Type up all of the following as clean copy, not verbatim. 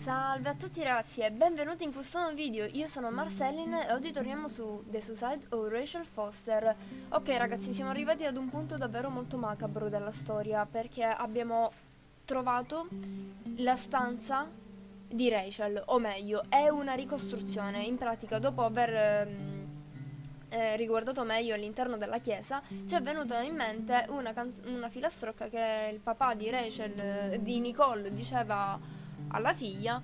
Salve a tutti ragazzi e benvenuti in questo nuovo video. Io sono Marcellin e oggi torniamo su The Suicide of Rachel Foster. Ok ragazzi, siamo arrivati ad un punto davvero molto macabro della storia, perché abbiamo trovato la stanza di Rachel, o meglio, è una ricostruzione. In pratica, dopo aver riguardato meglio all'interno della chiesa, ci è venuta in mente una filastrocca che il papà di Rachel, di Nicole, diceva alla figlia,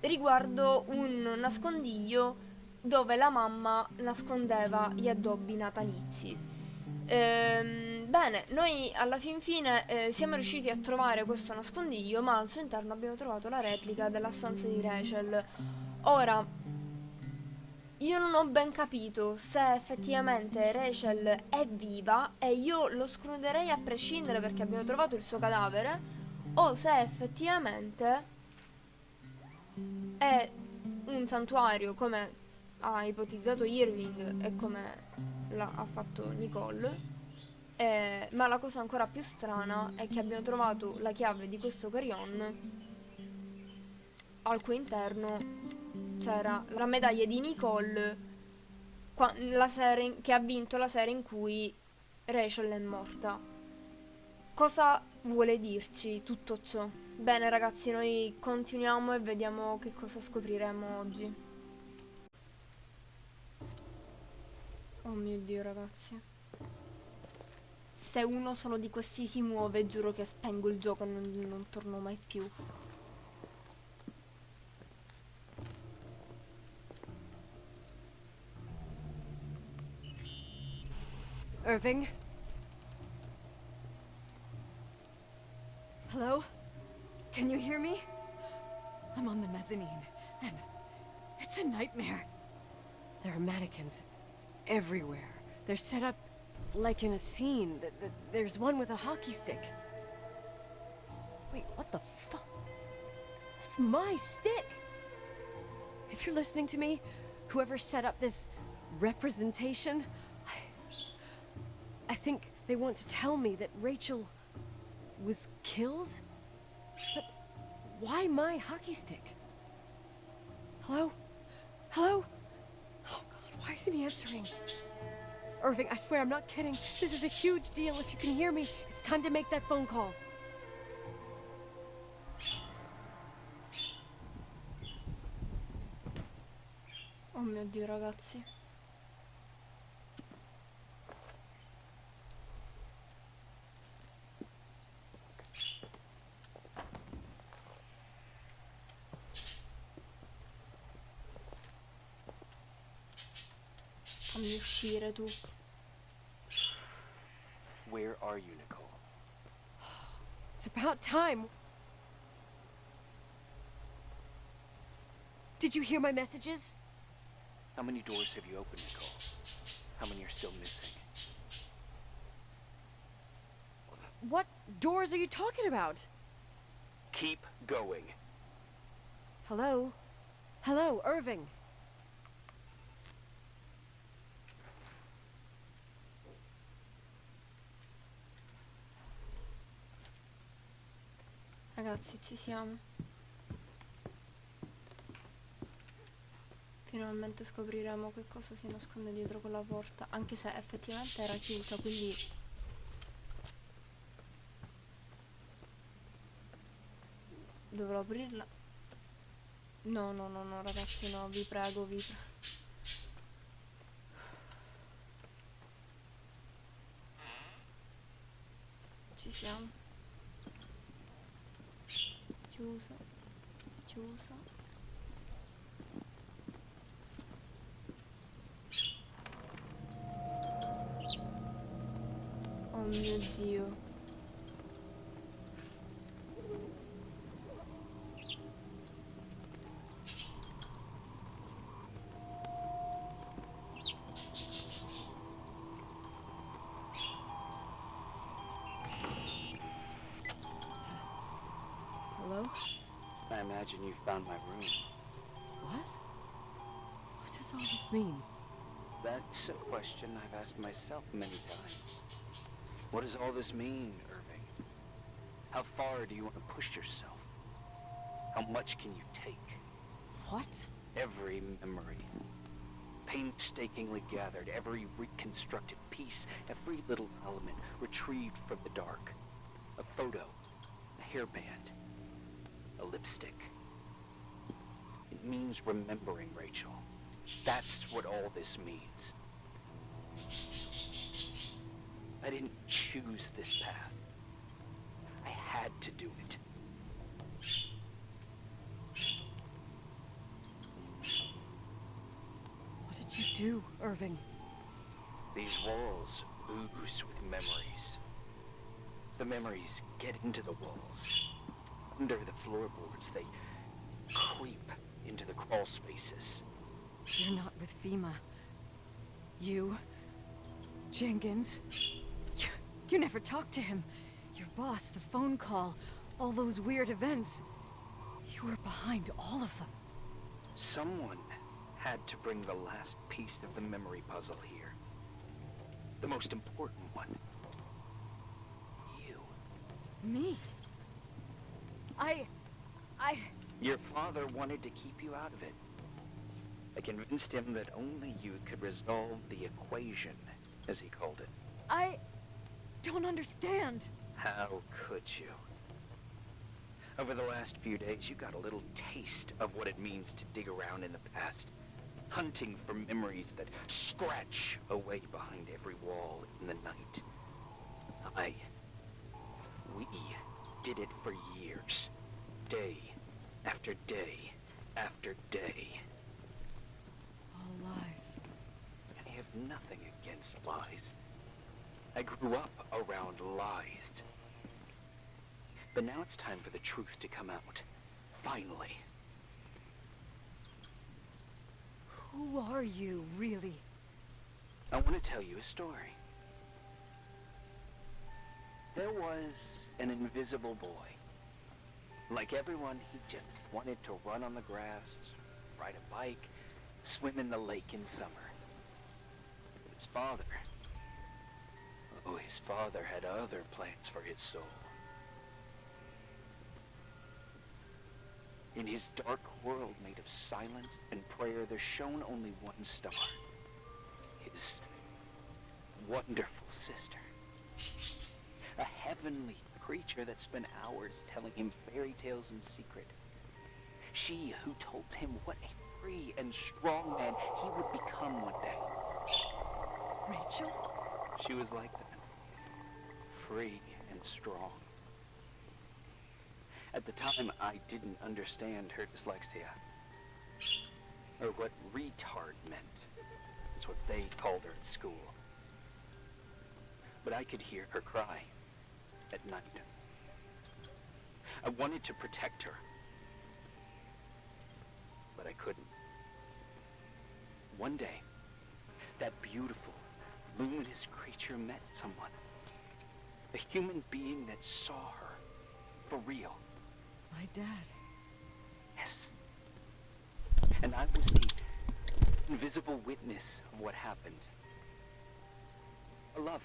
riguardo un nascondiglio dove la mamma nascondeva gli addobbi natalizi. Bene, noi alla fin fine siamo riusciti a trovare questo nascondiglio, ma al suo interno abbiamo trovato la replica della stanza di Rachel. Ora, io non ho ben capito se effettivamente Rachel è viva e io lo escluderei a prescindere perché abbiamo trovato il suo cadavere, o se effettivamente è un santuario come ha ipotizzato Irving e come ha fatto Nicole. Ma la cosa ancora più strana è che abbiamo trovato la chiave di questo carillon al cui interno c'era la medaglia di Nicole che ha vinto la sera in cui Rachel è morta. Cosa vuole dirci tutto ciò? Bene ragazzi, noi continuiamo e vediamo che cosa scopriremo oggi. Oh mio Dio ragazzi. Se uno solo di questi si muove, giuro che spengo il gioco e non torno mai più. Irving? Hello? Can you hear me? I'm on the mezzanine, and it's a nightmare. There are mannequins everywhere. They're set up like in a scene. There's one with a hockey stick. Wait, what the fuck? That's my stick! If you're listening to me, whoever set up this representation, I think they want to tell me that Rachel was killed? But why my hockey stick? Hello? Hello? Oh God, why isn't he answering? Irving, I swear I'm not kidding. This is a huge deal. If you can hear me, it's time to make that phone call. Oh mio Dio ragazzi. Fammi uscire tu. Where are you, Nicole? It's about time. Did you hear my messages? How many doors have you opened, Nicole? How many are still missing? What doors are you talking about? Keep going. Hello? Hello, Irving. Ragazzi, ci siamo. Finalmente scopriremo che cosa si nasconde dietro quella porta, anche se effettivamente era chiusa, quindi dovrò aprirla. No, no, no, no, ragazzi, no, vi prego, vi prego. Ci siamo. Chiusa, chiusa. Oh mio Dio. Hello? I imagine you've found my room. What? What does all this mean? That's a question I've asked myself many times. What does all this mean, Irving? How far do you want to push yourself? How much can you take? What? Every memory. Painstakingly gathered, every reconstructed piece, every little element retrieved from the dark. A photo, a hairband, a lipstick. It means remembering, Rachel. That's what all this means. I didn't choose this path. I had to do it. What did you do, Irving? These walls ooze with memories. The memories get into the walls. Under the floorboards, they creep into the crawl spaces. You're not with FEMA. You... Jenkins... You never talked to him. Your boss, the phone call, all those weird events. You were behind all of them. Someone had to bring the last piece of the memory puzzle here. The most important one. You. Me? Your father wanted to keep you out of it. I convinced him that only you could resolve the equation, as he called it. I don't understand. How could you? Over the last few days, you got a little taste of what it means to dig around in the past, hunting for memories that scratch away behind every wall in the night. We did it for years, day after day after day. All lies. I have nothing against lies. I grew up around lies. But now it's time for the truth to come out. Finally. Who are you, really? I want to tell you a story. There was an invisible boy. Like everyone, he just wanted to run on the grass, ride a bike, swim in the lake in summer. But his father had other plans for his soul. In his dark world made of silence and prayer, there shone only one star. His wonderful sister. A heavenly creature that spent hours telling him fairy tales in secret. She who told him what a free and strong man he would become one day. Rachel? She was like that. Free and strong. At the time, I didn't understand her dyslexia. Or what retard meant. That's what they called her at school. But I could hear her cry at night. I wanted to protect her. But I couldn't. One day, that beautiful, luminous creature met someone. A human being that saw her for real. My dad. Yes. And I was the invisible witness of what happened. A love.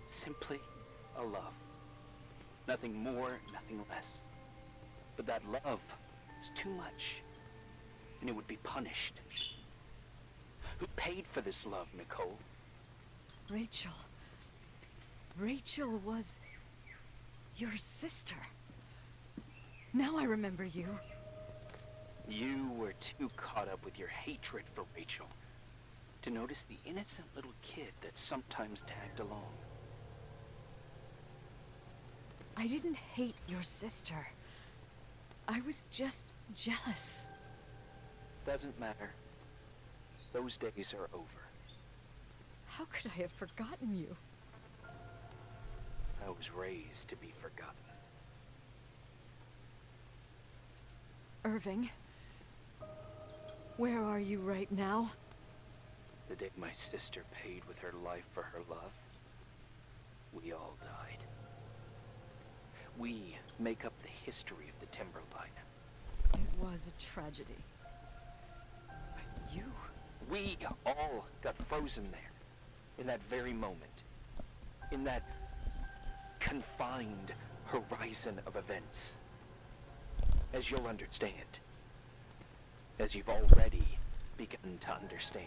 Simply a love. Nothing more, nothing less. But that love was too much, and it would be punished. Who paid for this love, Nicole? Rachel. Rachel was your sister. Now I remember you. You were too caught up with your hatred for Rachel to notice the innocent little kid that sometimes tagged along. I didn't hate your sister. I was just jealous. Doesn't matter. Those days are over. How could I have forgotten you? I was raised to be forgotten. Irving, where are you right now? The day my sister paid with her life for her love, we all died. We make up the history of the Timberline. It was a tragedy. But you... We all got frozen there, in that very moment. In that confined horizon of events. as you'll understand. As you've already begun to understand.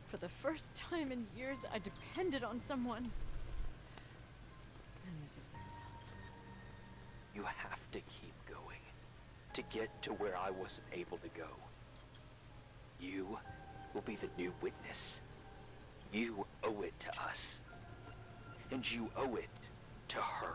For the first time in years, I depended on someone. And this is the result. You have to keep going to get to where I wasn't able to go. You will be the new witness. You owe it to us. And you owe it to her.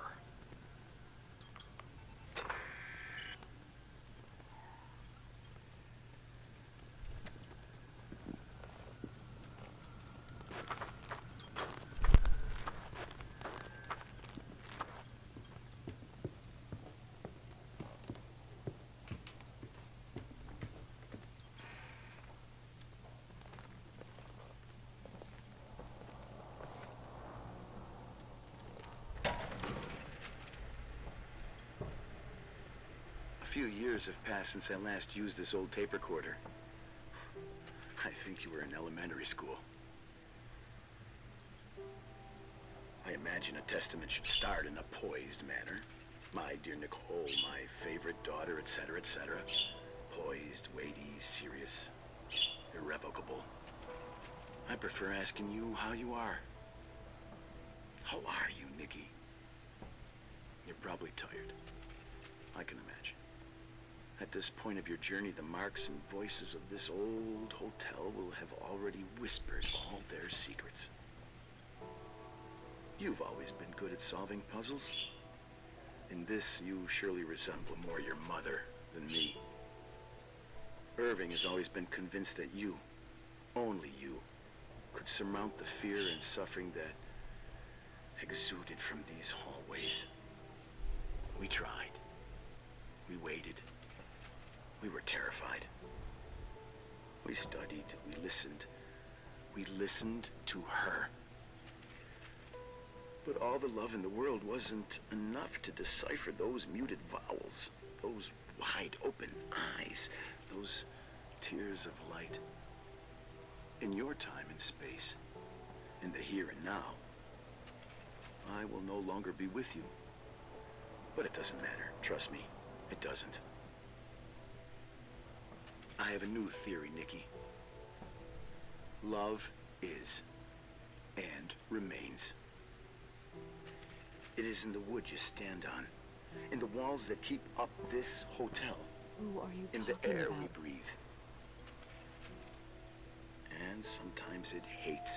A few years have passed since I last used this old tape recorder. I think you were in elementary school. I imagine a testament should start in a poised manner. My dear Nicole, my favorite daughter, etc., etc. Poised, weighty, serious, irrevocable. I prefer asking you how you are. How are you, Nikki? You're probably tired. I can imagine. At this point of your journey, the marks and voices of this old hotel will have already whispered all their secrets. You've always been good at solving puzzles. In this, you surely resemble more your mother than me. Irving has always been convinced that you, only you, could surmount the fear and suffering that exuded from these hallways. We tried. We waited. We were terrified. We studied. We listened. We listened to her. But all the love in the world wasn't enough to decipher those muted vowels, those wide open eyes, those tears of light. In your time and space, in the here and now, I will no longer be with you. But it doesn't matter. Trust me, it doesn't. I have a new theory, Nikki. Love is and remains. It is in the wood you stand on, in the walls that keep up this hotel, Who are you in talking the air about? we breathe. And sometimes it hates.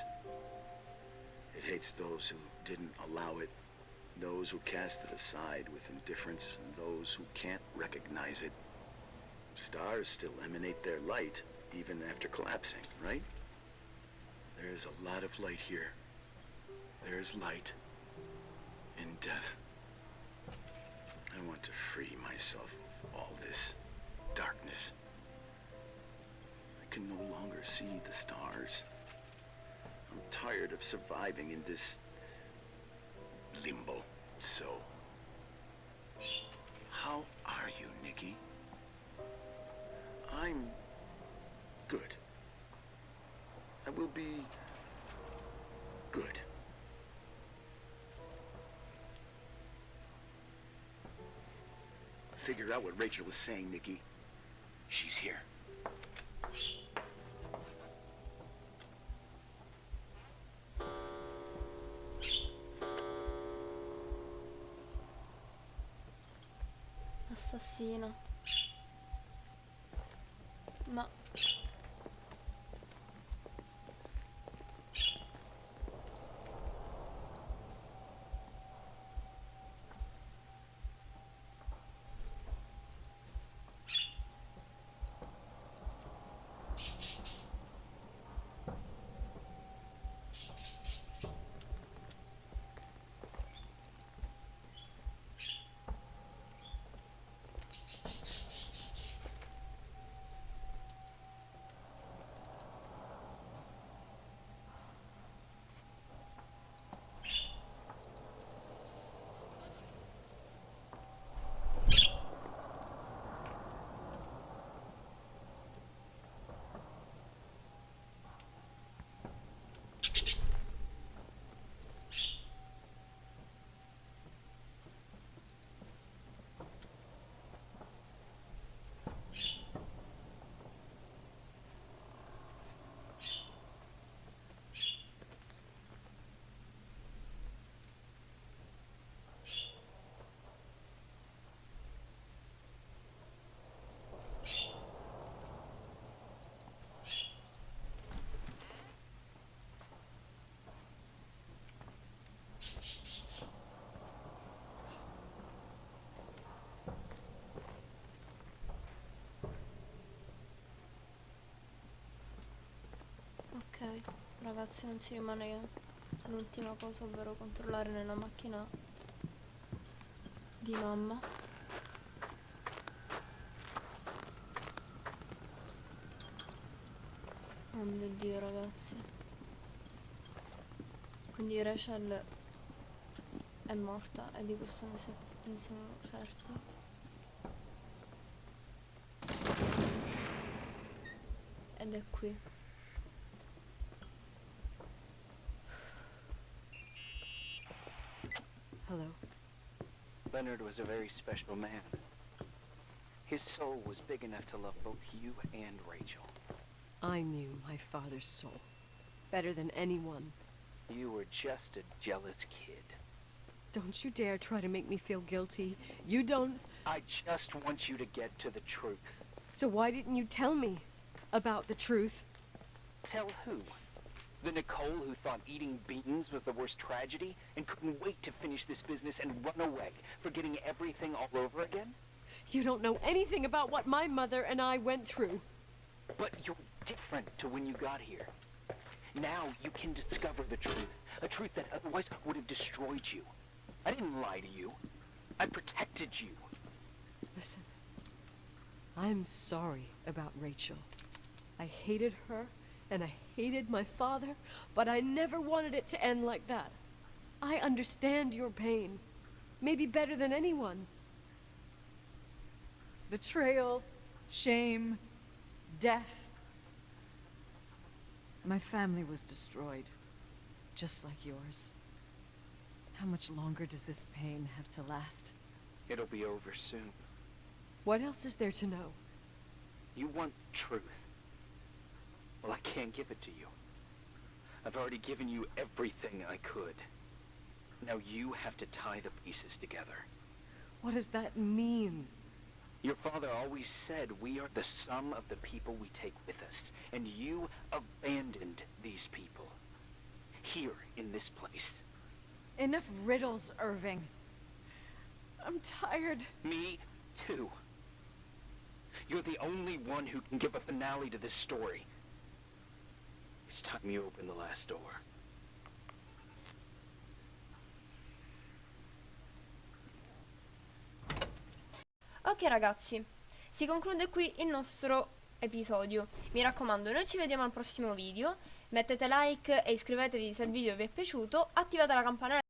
It hates those who didn't allow it, those who cast it aside with indifference, and those who can't recognize it. Stars still emanate their light, even after collapsing, right? There's a lot of light here. There's light in death. I want to free myself of all this darkness. I can no longer see the stars. I'm tired of surviving in this limbo. So, how are you, Nikki? I'm good. I will be good. Figure out what Rachel was saying, Nikki. She's here. Assassino. Ma... ragazzi, non ci rimane che l'ultima cosa, ovvero controllare nella macchina di mamma. Oh mio Dio, ragazzi. Quindi Rachel è morta e di questo ne siamo certi. Ed è qui. Hello. Leonard was a very special man. His soul was big enough to love both you and Rachel. I knew my father's soul better than anyone. You were just a jealous kid. Don't you dare try to make me feel guilty. You don't... I just want you to get to the truth. So why didn't you tell me about the truth? Tell who? The Nicole who thought eating beans was the worst tragedy and couldn't wait to finish this business and run away, forgetting everything all over again? You don't know anything about what my mother and I went through. But you're different to when you got here. Now you can discover the truth, a truth that otherwise would have destroyed you. I didn't lie to you. I protected you. Listen, I'm sorry about Rachel. I hated her, and I hated my father, but I never wanted it to end like that. I understand your pain, maybe better than anyone. Betrayal, shame, death. My family was destroyed, just like yours. How much longer does this pain have to last? It'll be over soon. What else is there to know? You want truth. Well, I can't give it to you. I've already given you everything I could. Now you have to tie the pieces together. What does that mean? Your father always said we are the sum of the people we take with us, and you abandoned these people. Here, in this place. Enough riddles, Irving. I'm tired. Me, too. You're the only one who can give a finale to this story. It's time you open the last door. Ok ragazzi, si conclude qui il nostro episodio. Mi raccomando, noi ci vediamo al prossimo video. Mettete like e iscrivetevi se il video vi è piaciuto. Attivate la campanella